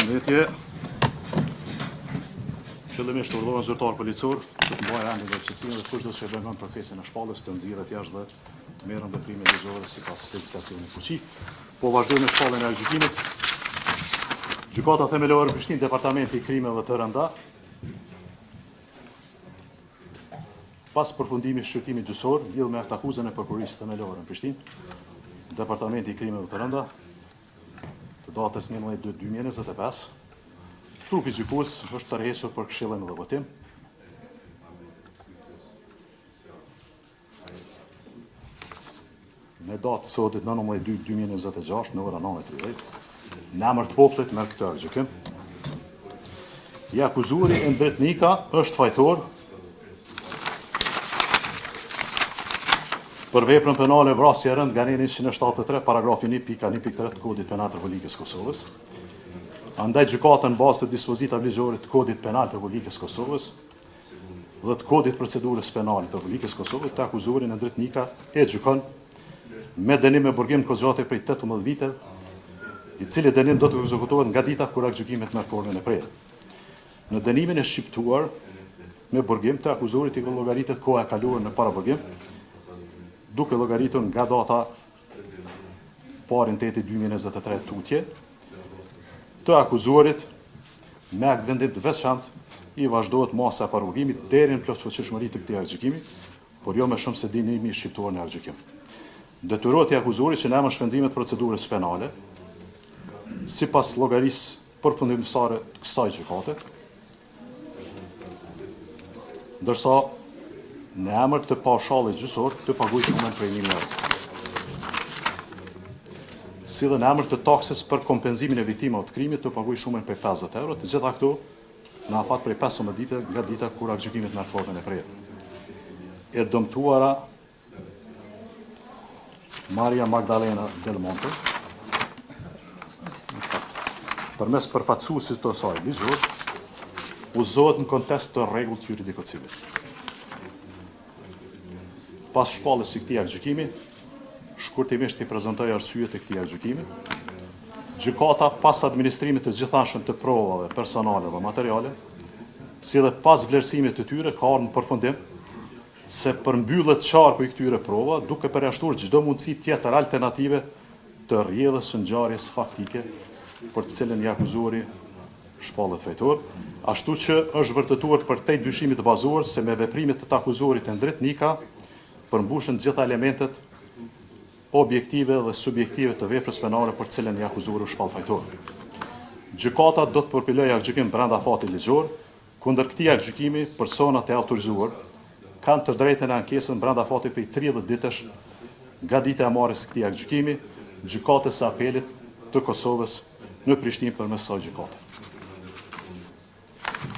Përshëndetje. Fillimisht urdhërohen zyrtar policor që të mbajë rendin dhe qetësinë dhe kushdo që vëngon procesin e shpalljes të nxirret jashtë dhe të merren veprime ligjore sipas legjislacionit fuqi. Po vazhdojmë me shpalljen e gjykimit. Gjykata themelore në Prishtinë, Departamenti i Krimeve të Rënda, pas përfundimit të shqyrtimit gjyqësor lidhur me akt akuzën e prokurisë themelore në Prishtinë, Departamenti i Krimeve të Rënda, të datës 11/2/2025, trupi gjykues është tërhequr për këshillim dhe votim. Me datë sotit 19/2/2026 në ora 9:30, në emër të popullit me këtë gjykim. I akuzuari Endrit Nika është fajtor për veprën penale vrasje e rënd nga neni 173, paragrafi 1.1.3 të Kodit Penal të Republikës Kosovës. Andaj gjykata në bazë të dispozitave ligjore të Kodit Penal të Republikës Kosovës dhe të Kodit Procedurës Penale të Republikës Kosovës të akuzuarin Endrit Nika e gjykon me dënim me burgim kozgjate prej 18 vite, i cili dënim do të ekzekutohet nga dita kur gjykimet me formën e prerë. Në dënimin e shqiptuar me burgim të akuzuarit i llogaritet koha e kaluar në para burgim, duke llogaritur nga data 1/8/2023 tutje, të akuzuarit me akt vendim të veçantë i vazhdohet masa e parapërgjimit deri në plotfuqishmëri të këtij aktgjykimi, por jo më shumë se dënimi shqiptuar në aktgjykim. Detyrohet i akuzuarit që në emër shpenzimet procedurës penale, sipas llogarisë përfundimtare të kësaj gjykate, ndërsa në emër të paushallit gjyqësor të paguajë shumën prej 1.000 euro. Si dhe në emër të taksës për kompenzimin e viktimave të krimit të paguajë shumën prej 50 euro, të gjitha këto në afat prej 15 dite nga dita kur aktgjykimit merr formën e prerë. E dëmtuara Maria Magdalena Del Monte, përmes përfaqësuesit të saj ligjor, uzohet në kontest të rregullt juridiko-civil. Pas shpalljes së këtij aktgjykimi, shkurtimisht i prezantoj arsyet e këtij aktgjykimi. Gjykata pas administrimit të gjithanshëm të provave personale dhe materiale, si dhe pas vlerësimit të tyre, ka ardhur në përfundim se përmbyllet qarku i këtyre prova, duke përjashtuar çdo mundësi tjetër alternative të rrjedhës së ngjarjes faktike për të cilën i akuzuari shpallet fajtor, ashtu që është vërtetuar për te dyshimit të bazuar se me veprimet të akuzuarit Endrit Nika përmbushen gjitha elementet objektive dhe subjektive të veprës penale për cilën i akuzuar u shpall fajtor. Gjykata do të përpilojë aktgjykim brenda fatit ligjor, kundër këtij aktgjykimi personat e autorizuar kanë të drejtën e ankesën brenda fatit prej 30 ditësh nga dita e marrjes së këtij aktgjykimi, gjykatës së apelit të Kosovës në Prishtinë përmes së gjykate.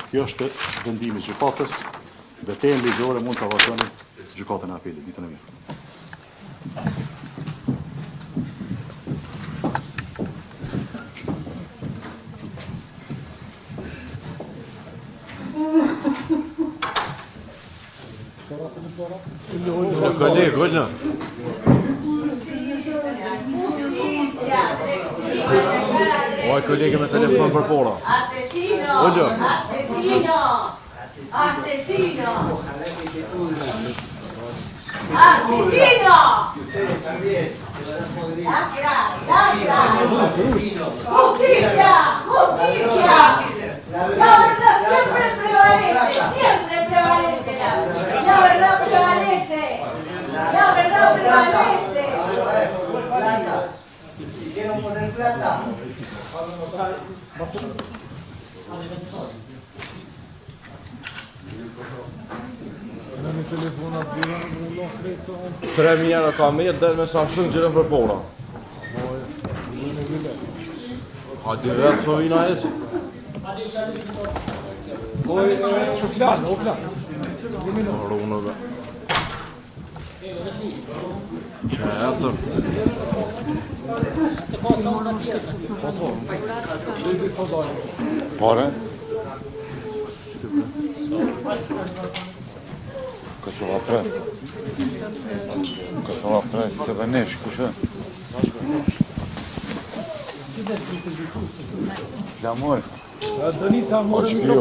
Kjo është vendimi i gjykatës, betejën ligjore mund ta vazhdoni gjykatën e apelit ditën e mirë. Коллега, oj, kollege me telefon për pora. Asesino! Asesino! Asesino! Asesino! Lacra! Lacra! Justicia! Justicia! La verdad siempre prevalece la verdad prevalece. La verdad prevalece. Tre mijëra ka mirë dhe me sa shumë gjërën për pora. A dy vetë së vina e që? Rune be. Që e atër. Pare? Kosova pre. Kosova pre, të venesh, kushe? Flamoj. Denisa, O që kjo?